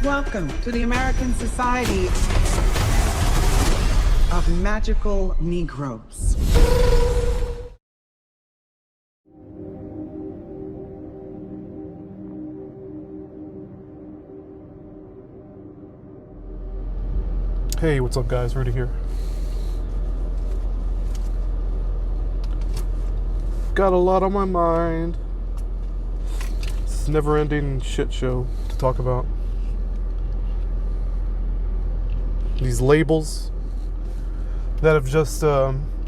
Welcome to the American Society of Magical Negroes. Hey, what's up guys? Rudy here. Got a lot on my mind. It's a never-ending shit show to talk about. These labels that have just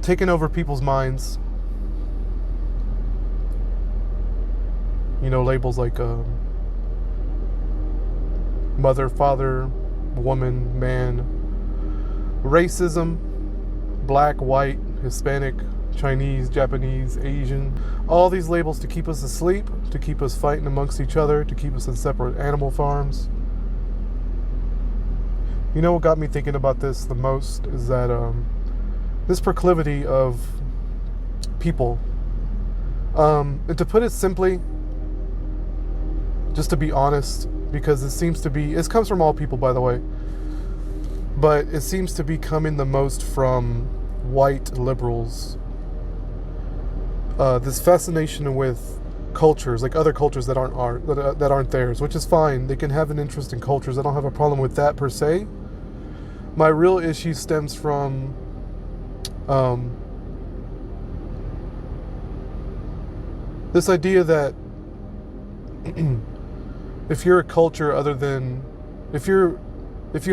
taken over people's minds. You know, labels like mother, father, woman, man, racism, black, white, Hispanic, Chinese, Japanese, Asian, all these labels to keep us asleep, to keep us fighting amongst each other, to keep us in separate animal farms. You know what got me thinking about this the most is that this proclivity of people, and to put it simply, just to be honest, because it comes from all people, by the way, but it seems to be coming the most from white liberals. This fascination with cultures, like other cultures that aren't theirs, which is fine. They can have an interest in cultures. I don't have a problem with that per se. My real issue stems from this idea that if you're a culture if you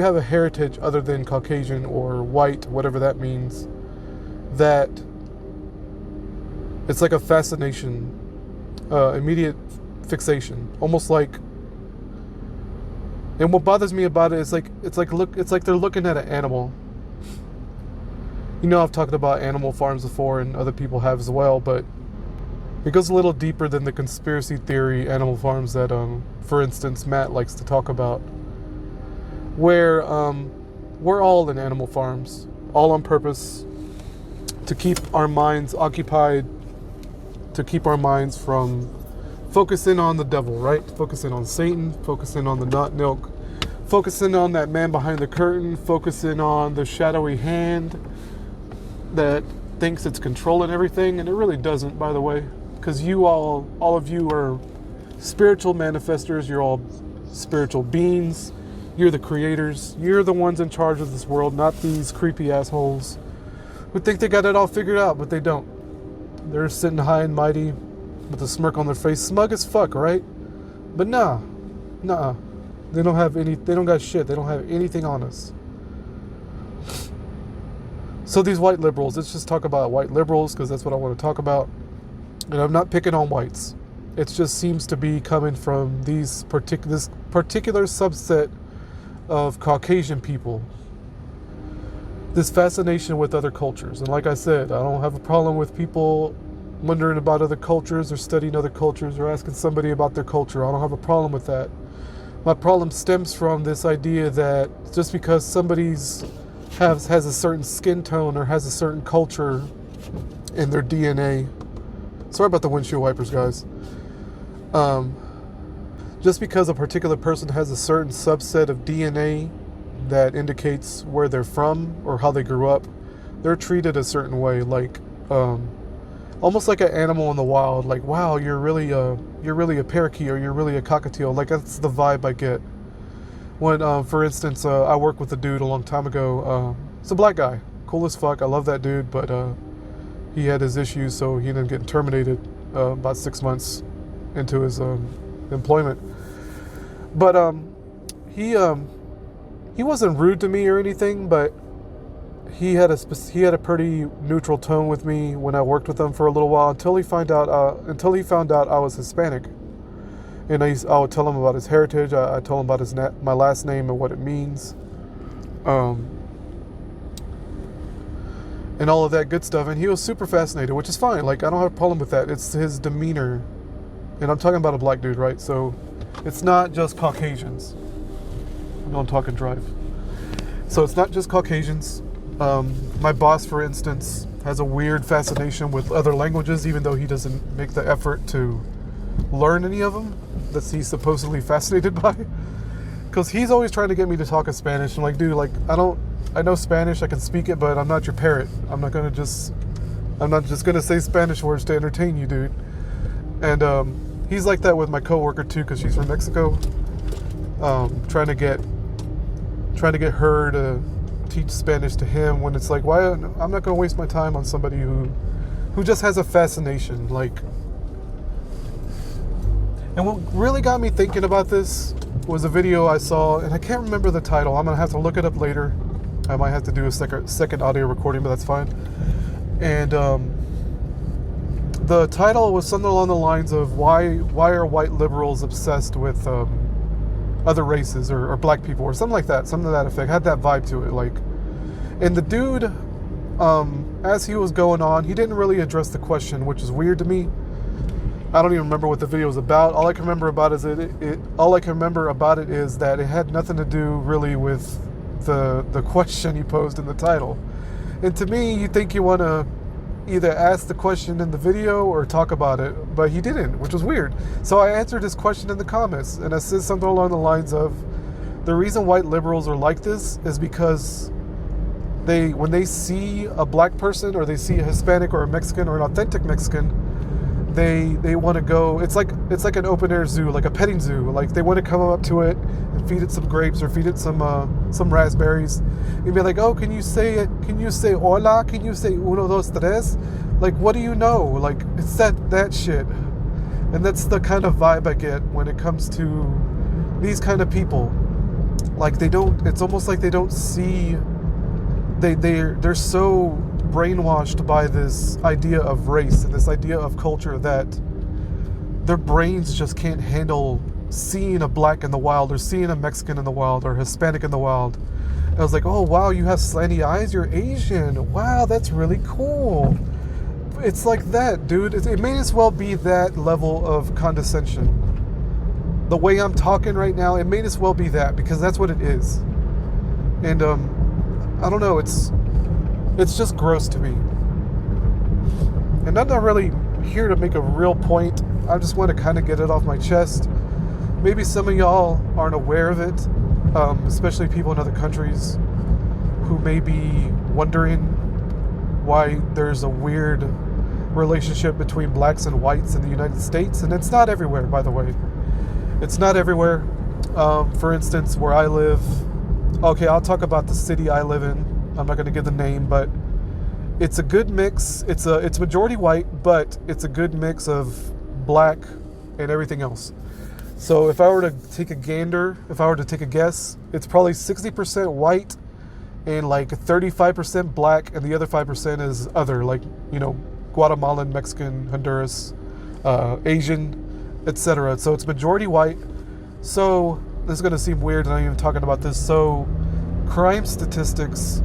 have a heritage other than Caucasian or white, whatever that means, that it's like a fascination, immediate fixation, almost like. And what bothers me about it is it's like they're looking at an animal. You know, I've talked about animal farms before, and other people have as well, but it goes a little deeper than the conspiracy theory animal farms that, for instance, Matt likes to talk about, where we're all in animal farms, all on purpose, to keep our minds occupied, to keep our minds from focusing on the devil, right? Focusing on Satan, focusing on the nut milk, focusing on that man behind the curtain, focusing on the shadowy hand that thinks it's controlling everything, and it really doesn't, by the way, because all of you are spiritual manifestors. You're all spiritual beings. You're the creators. You're the ones in charge of this world, not these creepy assholes who think they got it all figured out, but they don't. They're sitting high and mighty with a smirk on their face, smug as fuck, right? But nah. They don't got shit. They don't have anything on us. So these white liberals, let's just talk about white liberals, because that's what I want to talk about. And I'm not picking on whites. It just seems to be coming from this particular subset of Caucasian people. This fascination with other cultures. And like I said, I don't have a problem with people wondering about other cultures or studying other cultures or asking somebody about their culture. I don't have a problem with that. My problem stems from this idea that just because somebody has a certain skin tone or has a certain culture in their DNA. Sorry about the windshield wipers, guys. Just because a particular person has a certain subset of DNA that indicates where they're from or how they grew up, they're treated a certain way, like almost like an animal in the wild. Like, wow, you're really a parakeet, or you're really a cockatiel. Like, that's the vibe I get when, for instance, I worked with a dude a long time ago. It's a black guy, cool as fuck. I love that dude, but he had his issues, so he ended up getting terminated about 6 months into his employment. But he wasn't rude to me or anything, but he had a pretty neutral tone with me when I worked with him for a little while until he found out I was Hispanic. And I would tell him about his heritage. I told him about my last name and what it means, and all of that good stuff. And he was super fascinated, which is fine. Like, I don't have a problem with that. It's his demeanor, and I'm talking about a black dude, right? So it's not just Caucasians. No, I'm talking drive. So it's not just Caucasians. My boss, for instance, has a weird fascination with other languages, even though he doesn't make the effort to learn any of them that he's supposedly fascinated by. because he's always trying to get me to talk in Spanish. I'm like, dude, like, I know Spanish, I can speak it, but I'm not your parrot. I'm not just gonna say Spanish words to entertain you, dude. And he's like that with my coworker too, because she's from Mexico. Trying to get her to teach Spanish to him, when it's like, why? I'm not gonna waste my time on somebody who just has a fascination, like. And what really got me thinking about this was a video I saw, and I can't remember the title. I'm gonna have to look it up later. I might have to do a second audio recording, but that's fine. And the title was something along the lines of why are white liberals obsessed with other races or black people or something like that, something to that effect. Had that vibe to it, like. And the dude, as he was going on, he didn't really address the question, which is weird to me. I don't even remember what the video was about. All I can remember about it is that it had nothing to do really with the question he posed in the title. And to me, you think you want to either ask the question in the video or talk about it, but he didn't, which was weird. So I answered his question in the comments, and I said something along the lines of, the reason white liberals are like this is because when they see a black person, or they see a Hispanic or a Mexican or an authentic Mexican, they want to go. It's like an open air zoo, like a petting zoo. Like they want to come up to it and feed it some grapes or feed it some raspberries, and be like, oh, can you say it? Can you say hola? Can you say uno dos tres? Like, what do you know? Like, it's that shit. And that's the kind of vibe I get when it comes to these kind of people. Like, they don't. It's almost like they don't see. They're so brainwashed by this idea of race and this idea of culture that their brains just can't handle seeing a black in the wild, or seeing a Mexican in the wild, or Hispanic in the wild. I was like, oh wow, you have slanty eyes, you're Asian, wow, that's really cool. It's like that, dude. It may as well be that level of condescension. The way I'm talking right now, it may as well be that, because that's what it is. And I don't know, it's just gross to me. And I'm not really here to make a real point. I just want to kind of get it off my chest. Maybe some of y'all aren't aware of it, especially people in other countries who may be wondering why there's a weird relationship between blacks and whites in the United States. And it's not everywhere, by the way. It's not everywhere. For instance, where I live, okay, I'll talk about the city I live in. I'm not going to give the name, but it's a good mix. It's majority white, but it's a good mix of black and everything else. So if I were to take a gander, if I were to take a guess, it's probably 60% white and like 35% black, and the other 5% is other, like, you know, Guatemalan, Mexican, Honduras, Asian, etc. So it's majority white. So this is going to seem weird, and I'm even talking about this. So crime statistics,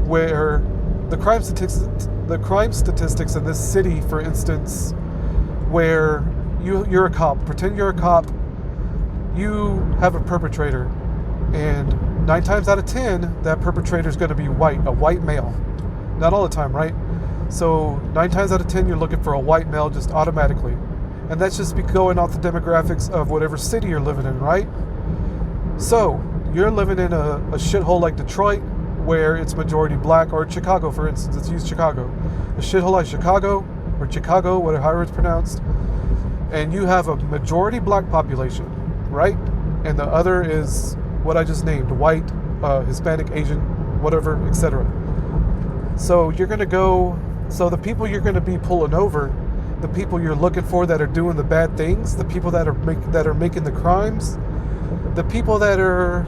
where the crime statistics in this city, for instance, where you're a cop, pretend you're a cop, you have a perpetrator, and 9 times out of 10, that perpetrator is going to be white, a white male. Not all the time, right? So 9 times out of 10, you're looking for a white male just automatically. And that's just going off the demographics of whatever city you're living in, right? So you're living in a shithole like Detroit, where it's majority black, or Chicago, for instance. Let's use Chicago. A shithole like Chicago, or Chicago, whatever, however it's pronounced. And you have a majority black population, right? And the other is what I just named, white, Hispanic, Asian, whatever, etc. So you're going to go, so the people you're going to be pulling over, the people you're looking for that are doing the bad things, the people that are making the crimes, the people that are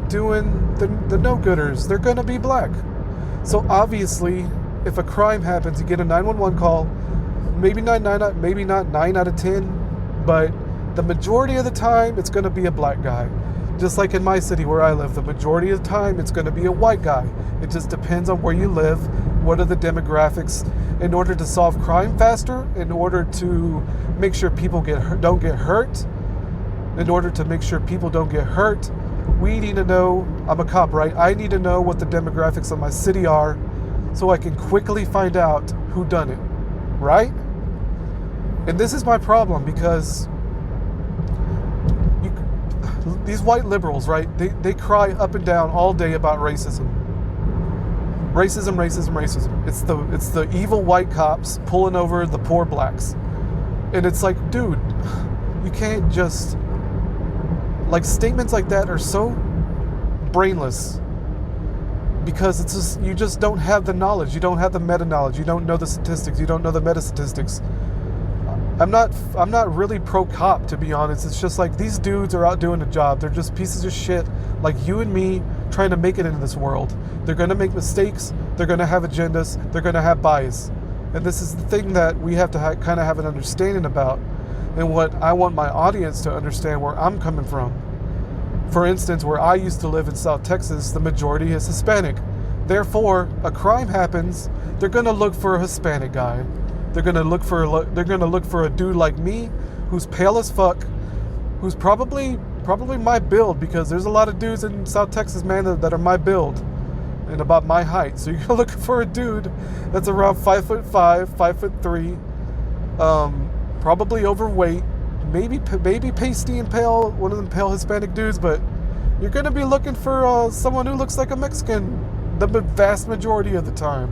doing the no-gooders, they're going to be black. So obviously, if a crime happens, you get a 911 call, maybe not 9 out of 10, but the majority of the time, it's going to be a black guy. Just like in my city where I live, the majority of the time, it's going to be a white guy. It just depends on where you live, what are the demographics. In order to solve crime faster, in order to make sure people don't get hurt, in order to make sure people don't get hurt, we need to know, I'm a cop, right? I need to know what the demographics of my city are so I can quickly find out who done it, right? And this is my problem, because these white liberals, right? They cry up and down all day about racism. Racism, racism, racism. It's the evil white cops pulling over the poor blacks. And it's like, dude, you can't just, like, statements like that are so brainless because it's just, you just don't have the knowledge. You don't have the meta knowledge. You don't know the statistics. You don't know the meta statistics. I'm not really pro cop, to be honest. It's just like these dudes are out doing a job. They're just pieces of shit like you and me trying to make it in this world. They're going to make mistakes. They're going to have agendas. They're going to have bias. And this is the thing that we have to kind of have an understanding about, and what I want my audience to understand where I'm coming from. For instance, where I used to live in South Texas, the majority is Hispanic. Therefore, a crime happens, they're going to look for a Hispanic guy. They're going to look for a dude like me, who's pale as fuck, who's probably my build, because there's a lot of dudes in South Texas, man, that are my build and about my height. So you're looking for a dude that's around 5'5", 5'3", probably overweight, maybe pasty and pale, one of them pale Hispanic dudes, but you're going to be looking for someone who looks like a Mexican the vast majority of the time.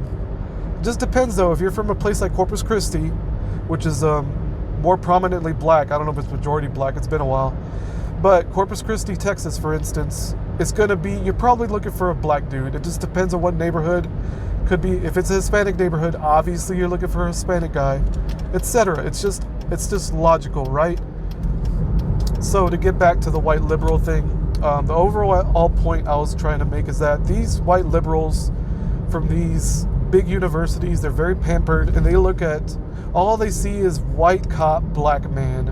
It just depends, though. If you're from a place like Corpus Christi, which is more prominently black, I don't know if it's majority black, it's been a while, but Corpus Christi, Texas, for instance, it's going to be, you're probably looking for a black dude. It just depends on what neighborhood. Could be, if it's a Hispanic neighborhood, obviously you're looking for a Hispanic guy, etc. It's just logical, right? So to get back to the white liberal thing, the overall point I was trying to make is that these white liberals from these big universities, they're very pampered, and they look at, all they see is white cop, black man,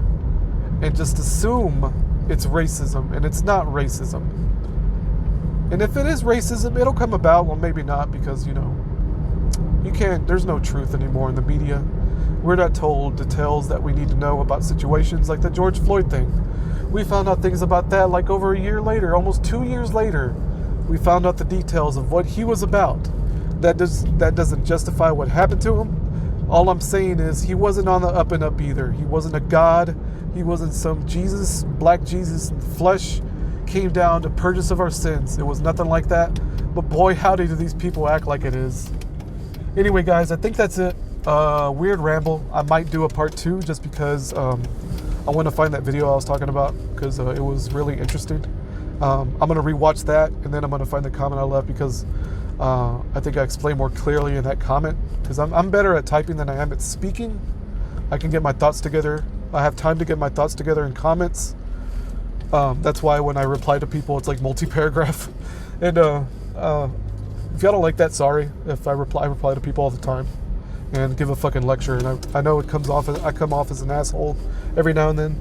and just assume it's racism, and it's not racism. And if it is racism, it'll come about. Well, maybe not, because, you know, there's no truth anymore in the media. We're not told details that we need to know about situations like the George Floyd thing. We found out things about that like over a year later, almost 2 years later. We found out the details of what he was about. That doesn't justify what happened to him. All I'm saying is he wasn't on the up and up either. He wasn't a god. He wasn't some Jesus, black Jesus in flesh, came down to purge us of our sins. It was nothing like that. But boy, howdy do these people act like it is. Anyway, guys, I think that's it. Weird ramble. I might do a part 2 just because I want to find that video I was talking about, because it was really interesting. I'm going to rewatch that, and then I'm going to find the comment I left, because I think I explained more clearly in that comment, because I'm better at typing than I am at speaking. I can get my thoughts together. I have time to get my thoughts together in comments. That's why when I reply to people, it's like multi-paragraph. And if y'all don't like that, sorry. If I reply to people all the time and give a fucking lecture. And I know I come off as an asshole every now and then.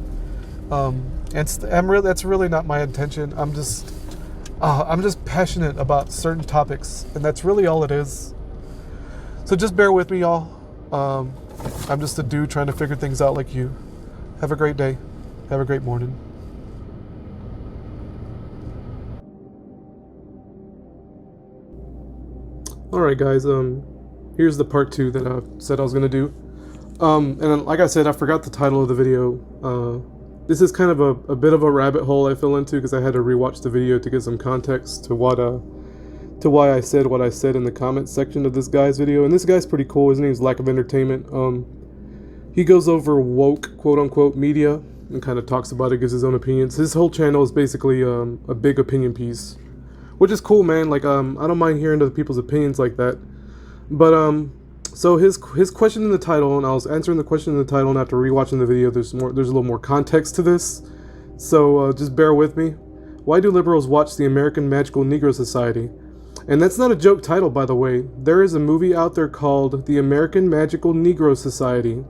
That's really not my intention. I'm just passionate about certain topics, and that's really all it is. So just bear with me, y'all. I'm just a dude trying to figure things out like you. Have a great day. Have a great morning. Alright, guys, here's the part 2 that I said I was going to do. And then, like I said, I forgot the title of the video. This is kind of a bit of a rabbit hole I fell into, because I had to rewatch the video to get some context to why I said what I said in the comments section of this guy's video. And this guy's pretty cool. His name's Lack of Entertainment. He goes over woke, quote-unquote, media and kind of talks about it, gives his own opinions. His whole channel is basically a big opinion piece, which is cool, man. Like, I don't mind hearing other people's opinions like that. But so his question in the title, and I was answering the question in the title, and after rewatching the video, there's a little more context to this. So just bear with me. Why do liberals watch the American Magical Negro Society? And that's not a joke title, by the way. There is a movie out there called The American Magical Negro Society.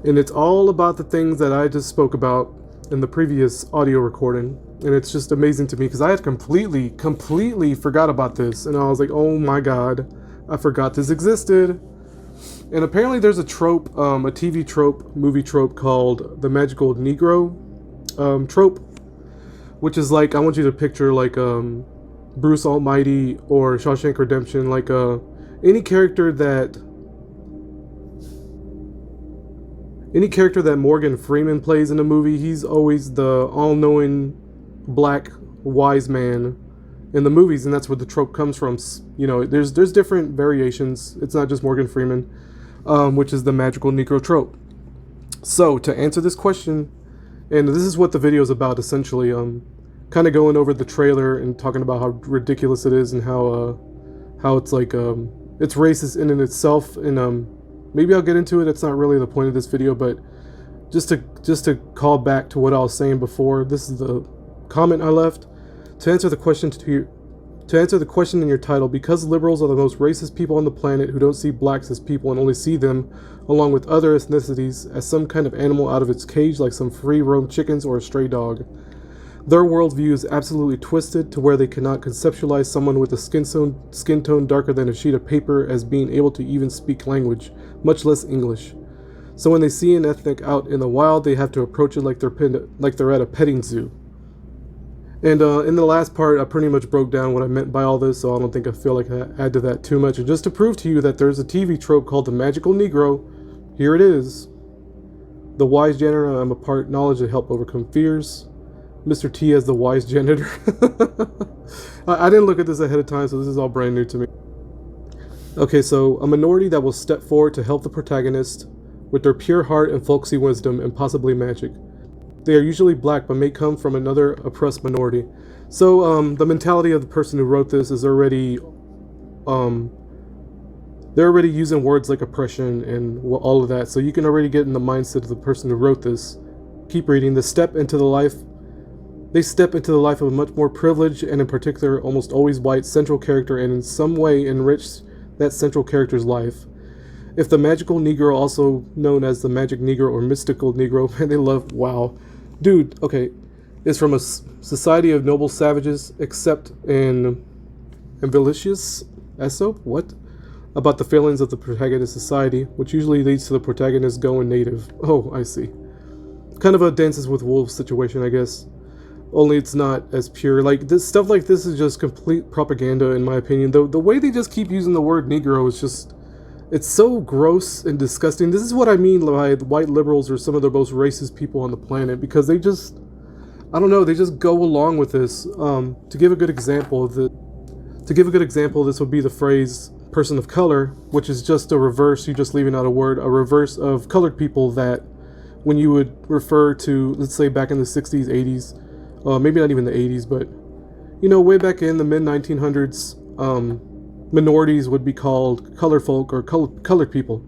And it's all about the things that I just spoke about in the previous audio recording. And it's just amazing to me, because I had completely forgot about this. And I was like, oh my god, I forgot this existed. And apparently there's a trope, a TV trope, movie trope called the Magical Negro trope. Which is like, I want you to picture like Bruce Almighty or Shawshank Redemption, like any character that Morgan Freeman plays in a movie. He's always the all-knowing black wise man in the movies, and that's where the trope comes from. You know, there's different variations. It's not just Morgan Freeman, which is the magical Negro trope. So to answer this question, and this is what the video is about essentially, kind of going over the trailer and talking about how ridiculous it is and how it's like it's racist in and itself, and maybe I'll get into it. It's not really the point of this video, but just to call back to what I was saying before, this is the comment I left. To answer the question in your title, because liberals are the most racist people on the planet who don't see blacks as people and only see them, along with other ethnicities, as some kind of animal out of its cage, like some free-roam chickens or a stray dog. Their worldview is absolutely twisted to where they cannot conceptualize someone with a skin tone darker than a sheet of paper as being able to even speak language, much less English. So when they see an ethnic out in the wild, they have to approach it like they're at a petting zoo. And in the last part, I pretty much broke down what I meant by all this, so I don't think I feel like I add to that too much. And just to prove to you that there's a TV trope called the magical Negro, here it is. The wise janitor, I'm a part knowledge to help overcome fears. Mr. T as the wise janitor. I didn't look at this ahead of time, so this is all brand new to me. Okay, so a minority that will step forward to help the protagonist with their pure heart and folksy wisdom and possibly magic. They are usually black, but may come from another oppressed minority. So the mentality of the person who wrote this is already, they're already using words like oppression and all of that. So you can already get in the mindset of the person who wrote this. Keep reading. They step into the life of a much more privileged and in particular almost always white central character, and in some way enrich that central character's life. If the magical Negro, also known as the magic Negro or mystical Negro, man, they love, wow. Dude, okay, is from a society of noble savages, except in Ambitious Aesop, what? About the failings of the protagonist society, which usually leads to the protagonist going native. Oh, I see. Kind of a Dances with Wolves situation, I guess. Only it's not as pure. Like, this stuff like this is just complete propaganda, in my opinion. The way they just keep using the word Negro is just, it's so gross and disgusting. This is what I mean by the white liberals are some of the most racist people on the planet, because they just, I don't know, they just go along with this. To give a good example, this would be the phrase person of color, which is just a reverse, you're just leaving out a word, a reverse of colored people, that when you would refer to, let's say back in the 60s, 80s, maybe not even the 80s, but, you know, way back in the mid-1900s, minorities would be called colored folk or colored people.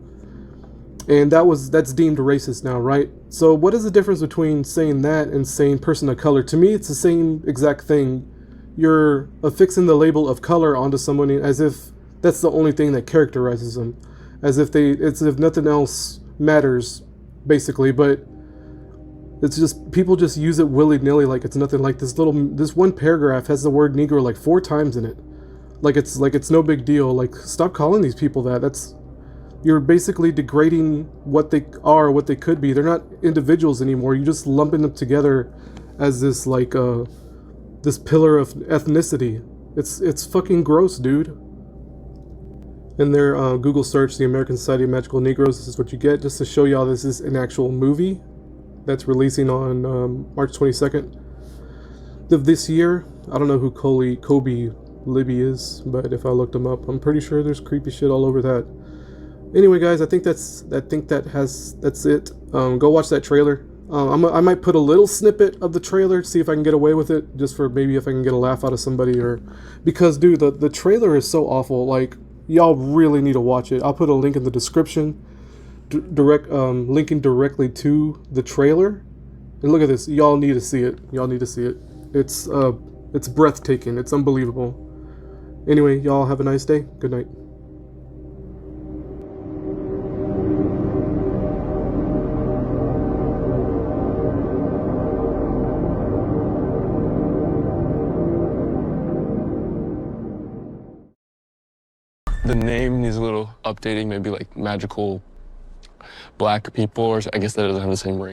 And that's deemed racist now, right? So what is the difference between saying that and saying person of color? To me, it's the same exact thing. You're affixing the label of color onto someone as if that's the only thing that characterizes them. As if nothing else matters, basically. But it's just, people just use it willy-nilly like it's nothing. Like this one paragraph has the word Negro like 4 times in it. Like it's no big deal. Like, stop calling these people that. You're basically degrading what they are, what they could be. They're not individuals anymore. You're just lumping them together as this like this pillar of ethnicity. It's fucking gross, dude. In their Google search, the American Society of Magical Negroes, this is what you get. Just to show y'all, this is an actual movie that's releasing on March 22nd of this year. I don't know who Kobe Libby is, but if I looked him up, I'm pretty sure there's creepy shit all over that. Anyway, guys, I think that's it. Go watch that trailer. I might put a little snippet of the trailer, see if I can get away with it, just for maybe if I can get a laugh out of somebody, or because, dude, the trailer is so awful. Like, y'all really need to watch it. I'll put a link in the description, linking directly to the trailer. And look at this. Y'all need to see it. Y'all need to see it. It's breathtaking. It's unbelievable. Anyway, y'all have a nice day. Good night. The name needs a little updating, maybe like magical black people, or I guess that doesn't have the same ring.